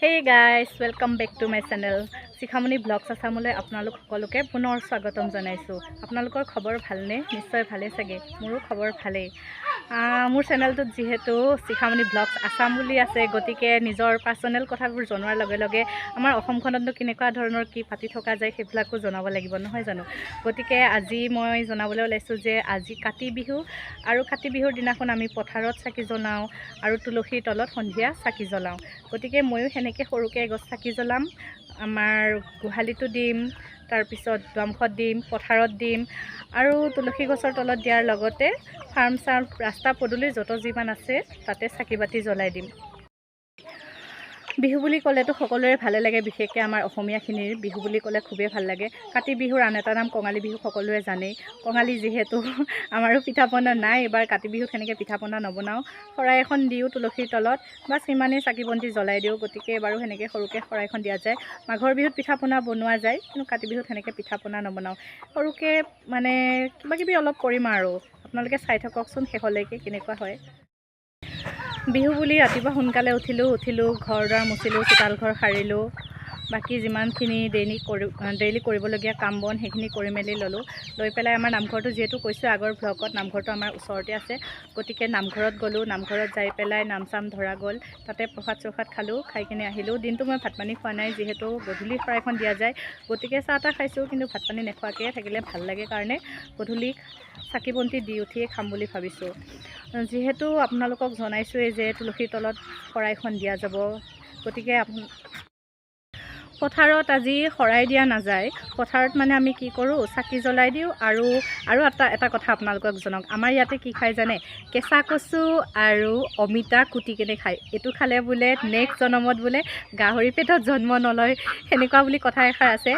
Hey guys, welcome back to my channel. Shikha Moni vlogs Assamলৈ আপোনালোক সকলোকে পুনৰ স্বাগতম জনাইছো। আপোনালোকৰ খবৰ ভালনে? নিশ্চয় ভালে চাগে। মোৰো খবৰ ভালেই। মোৰ চেনেলটোত যেহেতু Shikha Moni vlogs Assam বুলি আছে, গতিকে নিজৰ পাৰ্সোনাল কথাবোৰ জনোৱাৰ লগে লগে আমাৰ অসমখনত কেনেকুৱা ধৰণৰ কি পাতি থকা যায় সেইবিলাকো জনাব লাগিব নহয় জানো। গতিকে আজি মই জনাবলৈ ওলাইছো যে আজি কাতি বিহু আৰু কাতি বিহুৰ দিনাখন আমি পথাৰত চাকি জ্বলাওঁ আৰু তুলসীৰ তলত সন্ধিয়া চাকি জ্বলাওঁ। গতিকে ময়ো সেনেকৈ সৰুকৈ এগছ চাকি জ্বলাম, আমাৰ গোহালিটো দিম, তাৰপিছত দুৱামুখত দিম, পথাৰত দিম আৰু তুলসী গছৰ তলত দিয়াৰ লগতে ফাৰ্ম চাৰ্ম ৰাস্তা পদূলি য'ত যিমান আছে তাতে চাকি বাতি জ্বলাই দিম। বিহু বুলি ক'লেতো সকলোৰে ভালে লাগে, বিশেষকৈ আমাৰ অসমীয়াখিনিৰ বিহু বুলি ক'লে খুবেই ভাল লাগে। কাতি বিহুৰ আন এটা নাম কঙালী বিহু, সকলোৱে জানেই। কঙালী যিহেতু আমাৰো পিঠা পনা নাই, এবাৰ কাতি বিহুত সেনেকৈ পিঠা পনা নবনাওঁ, শৰাই এখন দিওঁ তুলসীৰ তলত, বাছ সিমানেই চাকি বন্তি জ্বলাই দিওঁ। গতিকে এবাৰো সেনেকৈ সৰুকৈ শৰাইখন দিয়া যায়। মাঘৰ বিহুত পিঠা পনা বনোৱা যায়, কিন্তু কাতি বিহুত সেনেকৈ পিঠা পনা নবনাওঁ। সৰুকৈ মানে কিবাকিবি অলপ কৰিম আৰু আপোনালোকে চাই থাককচোন শেষলৈকে কেনেকুৱা হয়। বিহু বুলি ৰাতিপুৱা সোনকালে উঠিলোঁ, ঘৰ দুৱাৰ মুচিলোঁ, চোতাল ঘৰ সাৰিলোঁ, বাকী যিমানখিনি ডেইলি কৰিবলগীয়া কাম বন সেইখিনি কৰি মেলি ল'লোঁ। লৈ পেলাই আমাৰ নামঘৰটো যিহেতু কৈছোঁ আগৰ ভ্লগত, নামঘৰটো আমাৰ ওচৰতে আছে। গতিকে নামঘৰত গ'লোঁ, নামঘৰত যাই পেলাই নাম চাম ধৰা গ'ল, তাতে প্ৰসাদ চসাদ খালোঁ, খাই কিনে আহিলোঁ। দিনটো মই ভাত পানী খোৱা নাই, যিহেতু গধূলি শৰাইখন দিয়া যায়, গতিকে চাহ তাহ খাইছোঁ, কিন্তু ভাত পানী নোখোৱাকৈ থাকিলে ভাল লাগে কাৰণে গধূলি চাকি বন্তি দি উঠিয়ে খাম বুলি ভাবিছোঁ। যিহেতু আপোনালোকক জনাইছোঁৱেই যে তুলসীৰ তলত শৰাইখন দিয়া যাব, গতিকে পথাৰত আজি শৰাই দিয়া নাযায়। পথাৰত মানে আমি কি কৰোঁ, চাকি জ্বলাই দিওঁ আৰু এটা কথা আপোনালোকক জনাওক, আমাৰ ইয়াতে কি খায় জানে, কেঁচা কচু আৰু অমিতা কুটি কেনে খায়। এইটো খালে বোলে নেক্সট জন্মত বোলে গাহৰি পেটত জন্ম নলয়, সেনেকুৱা বুলি কথা এষাৰ আছে।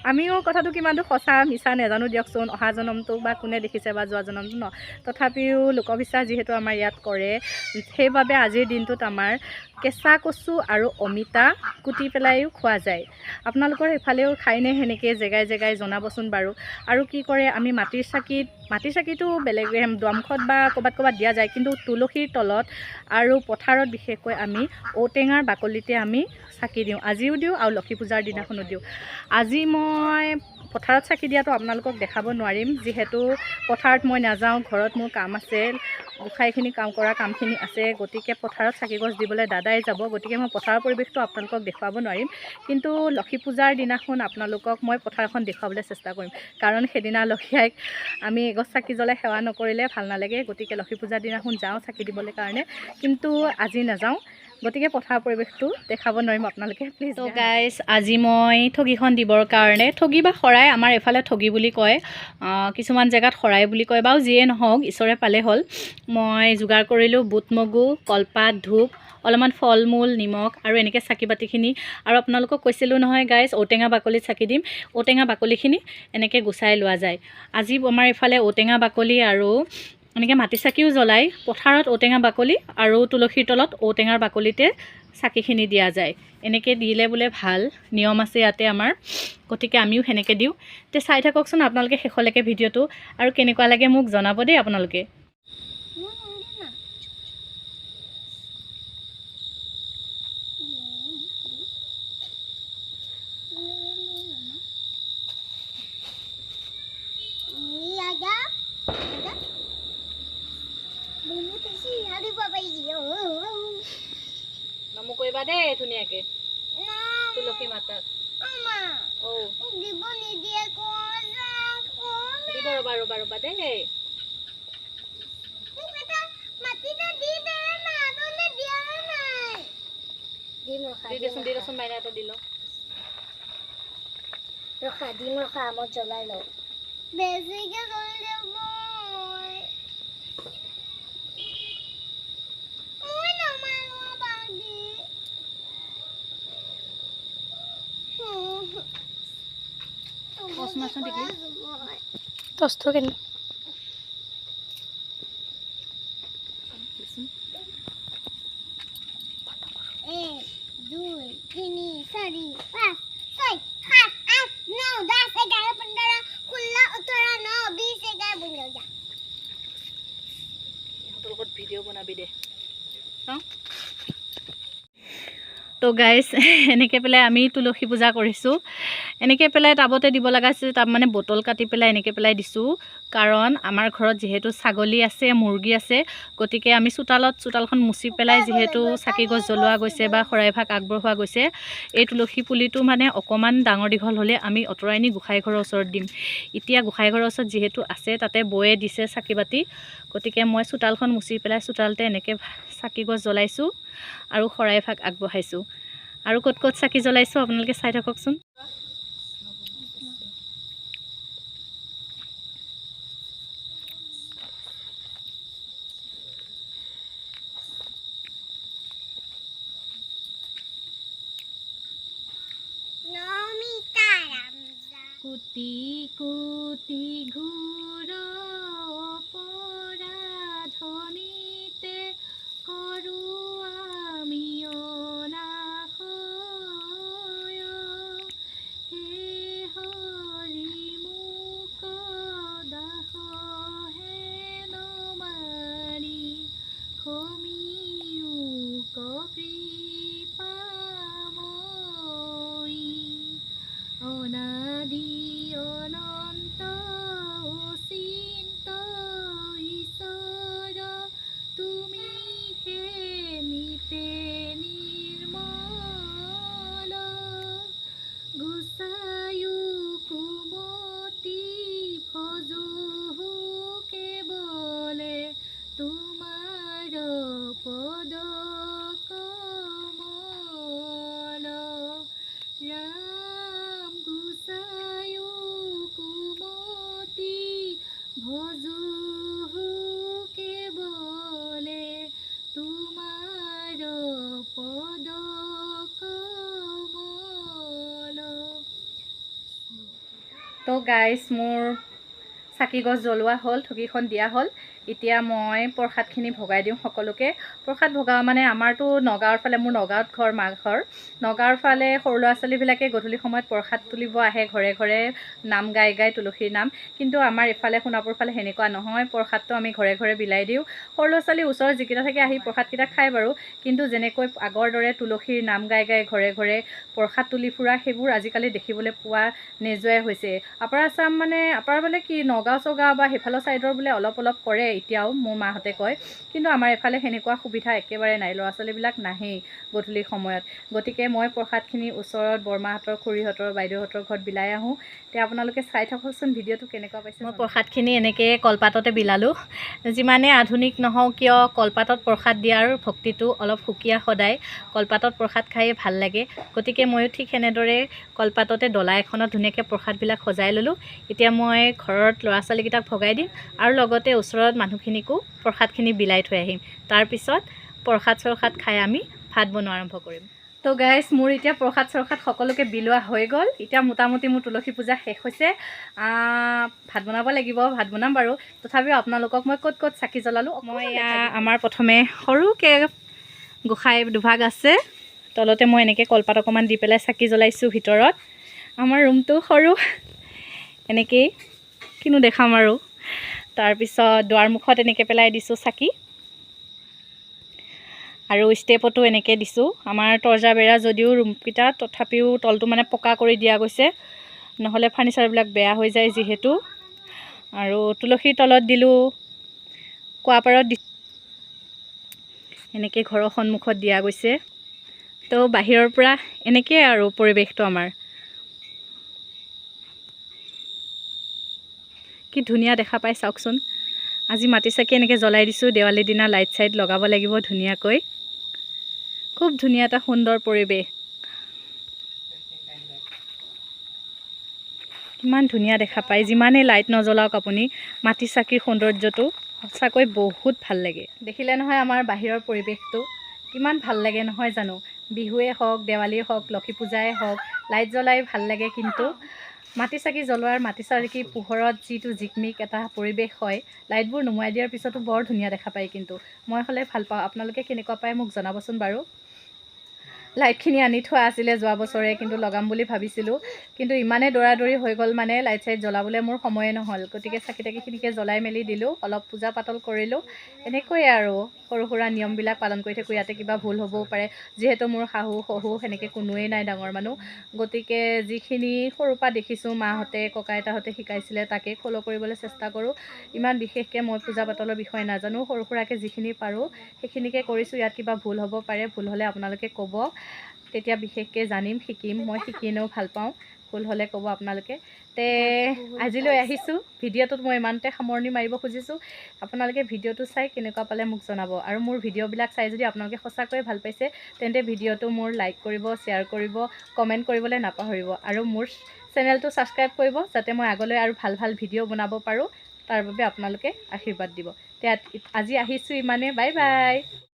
আমিও কথাটো কিমানটো সঁচা মিছা নাজানো দিয়কচোন, অহা জন্মটো বা কোনে দেখিছে বা যোৱা জন্মটো ন, তথাপিও লোকবিশ্বাস যিহেতু আমাৰ ইয়াত কৰে, সেইবাবে আজিৰ দিনটোত আমাৰ কেঁচা কচু আৰু অমিতা কুটি পেলাইও খোৱা যায়। আপোনালোকৰ সেইফালেও খায়নে সেনেকৈ জেগাই জেগাই জনাবচোন বাৰু। আৰু কি কৰে, আমি মাটিৰ চাকিটো বেলেগ দুৱামুখত বা ক'ৰবাত দিয়া যায়, কিন্তু তুলসীৰ তলত আৰু পথাৰত বিশেষকৈ আমি ঔটেঙাৰ বাকলিতে আমি চাকি দিওঁ। আজিও দিওঁ আৰু লক্ষী পূজাৰ দিনাখনো দিওঁ। আজি মই পথাৰত চাকি দিয়াটো আপোনালোকক দেখাব নোৱাৰিম, যিহেতু পথাৰত মই নাযাওঁ, ঘৰত মোৰ কাম আছে, গোসাঁইখিনি কৰা কামখিনি আছে। গতিকে পথাৰত চাকি গছ দিবলৈ দাদাই যাব, গতিকে মই পথাৰৰ পৰিৱেশটো আপোনালোকক দেখুৱাব নোৱাৰিম। কিন্তু লক্ষী পূজাৰ দিনাখন আপোনালোকক মই পথাৰখন দেখুৱাবলৈ চেষ্টা কৰিম, কাৰণ সেইদিনা লক্ষী আইক আমি এগছ চাকি জ্বলাই সেৱা নকৰিলে ভাল নালাগে। গতিকে লক্ষী পূজাৰ দিনাখন যাওঁ চাকি দিবলৈ কাৰণে, কিন্তু আজি নাযাওঁ, গতিকে পথাৰৰ পৰিৱেশটো দেখাব নোৱাৰিম আপোনালোকে প্লিজ। ত' গাইজ, আজি মই ঠগীখন দিবৰ কাৰণে, ঠগী বা শৰাই, আমাৰ এইফালে ঠগী বুলি কয়, কিছুমান জেগাত শৰাই বুলি কয়, বাৰু যিয়ে নহওক ঈশ্বৰে পালে হ'ল। মই যোগাৰ কৰিলোঁ বুট মগু, কলপাত, ধূপ, অলপমান ফল মূল, নিমখ আৰু এনেকৈ চাকি বাতিখিনি। আৰু আপোনালোকক কৈছিলোঁ নহয় গাইজ, ঔটেঙা বাকলিত চাকি দিম, ঔটেঙা বাকলিখিনি এনেকৈ গুচাই লোৱা যায়। আজি আমাৰ এইফালে ঔটেঙা বাকলি আৰু এনেকৈ মাটি চাকিও জ্বলাই, পথাৰত ঔটেঙা বাকলি আৰু তুলসীৰ তলত ঔটেঙাৰ বাকলিতে চাকিখিনি দিয়া যায়। এনেকৈ দিলে বোলে ভাল, নিয়ম আছে ইয়াতে আমাৰ, গতিকে আমিও সেনেকৈ দিওঁ। তে চাই থাককচোন আপোনালোকে শেষলৈকে ভিডিঅ'টো, আৰু কেনেকুৱা লাগে মোক জনাব দেই আপোনালোকে। নমো কৰিবা দেই ধুনীয়াকৈ তুলসী মাতাক। দিব ৰ'বা দেই। দি দেচোন মাইনা এটা দিল। ৰখা দিম, ৰখা আমত জ্বলাই লওঁ। বেছিকে জ্বলি যাব। টচটো কেনে 1 2 3 4 5 6 7 8 9 10 11 15 16 17 19 20 21 বনাও যা। ইহঁতৰ লগত ভিডিঅ' বনাবি দে। তো গাইজ এনেকৈ পেলাই আমি তুলসী পূজা কৰিছোঁ। এনেকৈ পেলাই টাবতে দিব লগা আছিল, টাব মানে বটল কাটি পেলাই এনেকৈ পেলাই দিছোঁ। কাৰণ আমাৰ ঘৰত যিহেতু ছাগলী আছে, মুৰ্গী আছে, গতিকে আমি চোতালখন মুচি পেলাই যিহেতু চাকি গছ জ্বলোৱা গৈছে বা শৰাই ভাগ আগবঢ়োৱা গৈছে, এই তুলসী পুলিটো মানে অকণমান ডাঙৰ দীঘল হ'লে আমি অঁতৰাই নি গোঁসাই ঘৰৰ ওচৰত দিম। এতিয়া গোঁসাই ঘৰৰ ওচৰত যিহেতু আছে, তাতে বৌয়ে দিছে চাকি বাতি, গতিকে মই চোতালখন মুচি পেলাই চোতালতে এনেকৈ চাকি গছ জ্বলাইছোঁ আৰু শৰাই ভাগ আগবঢ়াইছোঁ। আৰু ক'ত ক'ত চাকি জ্বলাইছোঁ আপোনালোকে চাই থাককচোন। কুটি কুটি ঘূৰ পৰা ধনিতে কৰোঁ আমি অনাশয়, হে হৰি মোক দাস হেন মাৰি খমিও কৃপাময়ী, অনাদি অনন্ত অচিন্ত ঈশ্বৰ তুমি হে নিতে নিৰ্মল, গোসাঁয়ো কুমতি ভজো কেৱলে তোমাৰ পদ কমল, ৰাম গোসাঁয়ো কুমতি ভজো কেৱলে তোমাৰ পদ কমল। তো গাইজ মোৰ চাকি গছ জ্বলোৱা হ'ল, ঠগীখন দিয়া হ'ল। এতিয়া মই প্ৰসাদখিনি ভগাই দিওঁ সকলোকে। প্ৰসাদ ভগাওঁ মানে আমাৰতো নগাঁৱৰ ফালে, মোৰ নগাঁৱত ঘৰ, মা ঘৰ নগাঁৱৰ ফালে সৰু ল'ৰা ছোৱালীবিলাকে গধূলি সময়ত প্ৰসাদ তুলিব আহে ঘৰে ঘৰে, নাম গাই গাই তুলসীৰ নাম। কিন্তু আমাৰ এইফালে সোণাপুৰ ফালে সেনেকুৱা নহয়, প্ৰসাদটো আমি ঘৰে ঘৰে বিলাই দিওঁ। সৰু ল'ৰা ছোৱালী ওচৰৰ যিকেইটা থাকে আহি প্ৰসাদকেইটা খায় বাৰু, কিন্তু যেনেকৈ আগৰ দৰে তুলসীৰ নাম গাই গাই ঘৰে ঘৰে প্ৰসাদ তুলি ফুৰা সেইবোৰ আজিকালি দেখিবলৈ পোৱা নোযোৱাই হৈছে। আপাৰ আছাম মানে আপাৰ বোলে কি নগাঁও চগাঁও বা সেইফালৰ ছাইডৰ বোলে অলপ অলপ কৰে এতিয়াও, মোৰ মাহঁতে কয়, কিন্তু আমাৰ এইফালে সেনেকুৱা সুবিধা একেবাৰে নাই, ল'ৰা ছোৱালীবিলাক নাহেই গধূলি সময়ত। গতিকে মই প্ৰসাদখিনি ওচৰত বৰমাহঁতৰ, খুৰীহঁতৰ, বাইদেউহঁতৰ ঘৰত বিলাই আহোঁ। এতিয়া আপোনালোকে চাই থাককচোন ভিডিঅ'টো কেনেকুৱা পাইছে। মই প্ৰসাদখিনি এনেকৈ কলপাততে বিলালোঁ। যিমানে আধুনিক নহওঁ কিয়, কলপাতত প্ৰসাদ দিয়াৰ ভক্তিটো অলপ সুকীয়া সদায়। কলপাতত প্ৰসাদ খায়ে ভাল লাগে, গতিকে ময়ো ঠিক সেনেদৰে কলপাততে ডলা এখনত ধুনীয়াকৈ প্ৰসাদবিলাক সজাই ল'লোঁ। এতিয়া মই ঘৰত ল'ৰা ছোৱালীকেইটাক ভগাই দিম আৰু লগতে ওচৰত মানুহখিনিকো প্ৰসাদখিনি বিলাই থৈ আহিম। তাৰপিছত প্ৰসাদ চৰসাদ খাই আমি ভাত বনোৱা আৰম্ভ কৰিম। তো গাইজ মোৰ এতিয়া প্ৰসাদ চৰসাদ সকলোকে বিলোৱা হৈ গ'ল। এতিয়া মোটামুটি মোৰ তুলসী পূজা শেষ হৈছে। ভাত বনাব লাগিব, ভাত বনাম বাৰু, তথাপিও আপোনালোকক মই ক'ত ক'ত চাকি জ্বলালোঁ। মই আমাৰ প্ৰথমে সৰুকৈ গোঁসাই দুভাগ আছে, তলতে মই এনেকৈ কলপাত অকণমান দি পেলাই চাকি জ্বলাইছোঁ ভিতৰত। আমাৰ ৰুমটো সৰু, এনেকেই কিনো দেখাম আৰু। তাৰপিছত দুৱাৰমুখত এনেকৈ পেলাই দিছোঁ চাকি, আৰু ষ্টেপতো এনেকৈ দিছোঁ। আমাৰ তৰ্জা বেৰা যদিও ৰুমকেইটা, তথাপিও তলটো মানে পকা কৰি দিয়া গৈছে, নহ'লে ফাৰ্নিচাৰবিলাক বেয়া হৈ যায় যিহেতু। আৰু তুলসীৰ তলত দিলোঁ, কুৱাপাৰত দি এনেকৈ ঘৰৰ সন্মুখত দিয়া গৈছে। তো বাহিৰৰ পৰা এনেকৈ আৰু পৰিৱেশটো আমাৰ কি ধুনীয়া দেখা পাই চাওকচোন। আজি মাটি চাকি এনেকৈ জ্বলাই দিছোঁ, দেৱালীৰ দিনা লাইট চাইট লগাব লাগিব ধুনীয়াকৈ। খুব ধুনীয়া এটা সুন্দৰ পৰিৱেশ, কিমান ধুনীয়া দেখা পায়। যিমানেই লাইট নজ্বলাওক আপুনি, মাটি চাকিৰ সৌন্দৰ্যটো সঁচাকৈ বহুত ভাল লাগে। দেখিলে নহয় আমাৰ বাহিৰৰ পৰিৱেশটো কিমান ভাল লাগে নহয় জানো। বিহুৱে হওক, দেৱালীয়ে হওক, লক্ষী পূজাই হওক, লাইট জ্বলাই ভাল লাগে, কিন্তু মাটি চাকি জ্বলোৱাৰ, মাটি চাকি পোহৰত যিটো জিকমিক এটা পৰিৱেশ হয়, লাইটবোৰ নুমুৱাই দিয়াৰ পিছতো বৰ ধুনীয়া দেখা পায়। কিন্তু মই হ'লে ভাল পাওঁ, আপোনালোকে কেনেকুৱা পায় মোক জনাবচোন বাৰু। লাইটখিনি আনি থোৱা আছিলে যোৱা বছৰে, কিন্তু লগাম বুলি ভাবিছিলোঁ, কিন্তু ইমানে দৌৰা দৌৰি হৈ গ'ল মানে লাইট চাইট জ্বলাবলৈ মোৰ সময়ে নহ'ল। গতিকে চাকি তাকিখিনিকে জ্বলাই মেলি দিলোঁ, অলপ পূজা পাতল কৰিলোঁ, এনেকৈয়ে আৰু সৰু সুৰা নিয়মবিলাক পালন কৰি থাকোঁ। ইয়াতে কিবা ভুল হ'বও পাৰে, যিহেতু মোৰ শাহু শহু সেনেকৈ কোনোৱেই নাই ডাঙৰ মানুহ, গতিকে যিখিনি সৰুৰ পৰা দেখিছোঁ মাহঁতে ককা আইতাহঁতে শিকাইছিলে তাকে ফ'ল' কৰিবলৈ চেষ্টা কৰোঁ। ইমান বিশেষকৈ মই পূজা পাতলৰ বিষয়ে নাজানো, সৰু সুৰাকৈ যিখিনি পাৰোঁ সেইখিনিকে কৰিছোঁ। ইয়াত কিবা ভুল হ'ব পাৰে, ভুল হ'লে আপোনালোকে ক'ব, তেতিয়া বিশেষকৈ জানিম, শিকিম। মই শিকি এনেও ভাল পাওঁ, ভুল হ'লে ক'ব আপোনালোকে। তে আজিলৈ আহিছোঁ, ভিডিঅ'টোত মই ইমানতে সামৰণি মাৰিব খুজিছোঁ। আপোনালোকে ভিডিঅ'টো চাই কেনেকুৱা পালে মোক জনাব, আৰু মোৰ ভিডিঅ'বিলাক চাই যদি আপোনালোকে সঁচাকৈয়ে ভাল পাইছে তেন্তে ভিডিঅ'টো মোৰ লাইক কৰিব, শ্বেয়াৰ কৰিব, কমেণ্ট কৰিবলৈ নাপাহৰিব, আৰু মোৰ চেনেলটো ছাবস্ক্ৰাইব কৰিব, যাতে মই আগলৈ আৰু ভাল ভাল ভিডিঅ' বনাব পাৰোঁ। তাৰ বাবে আপোনালোকে আশীৰ্বাদ দিব। তে আজি আহিছোঁ ইমানে, বাই বাই।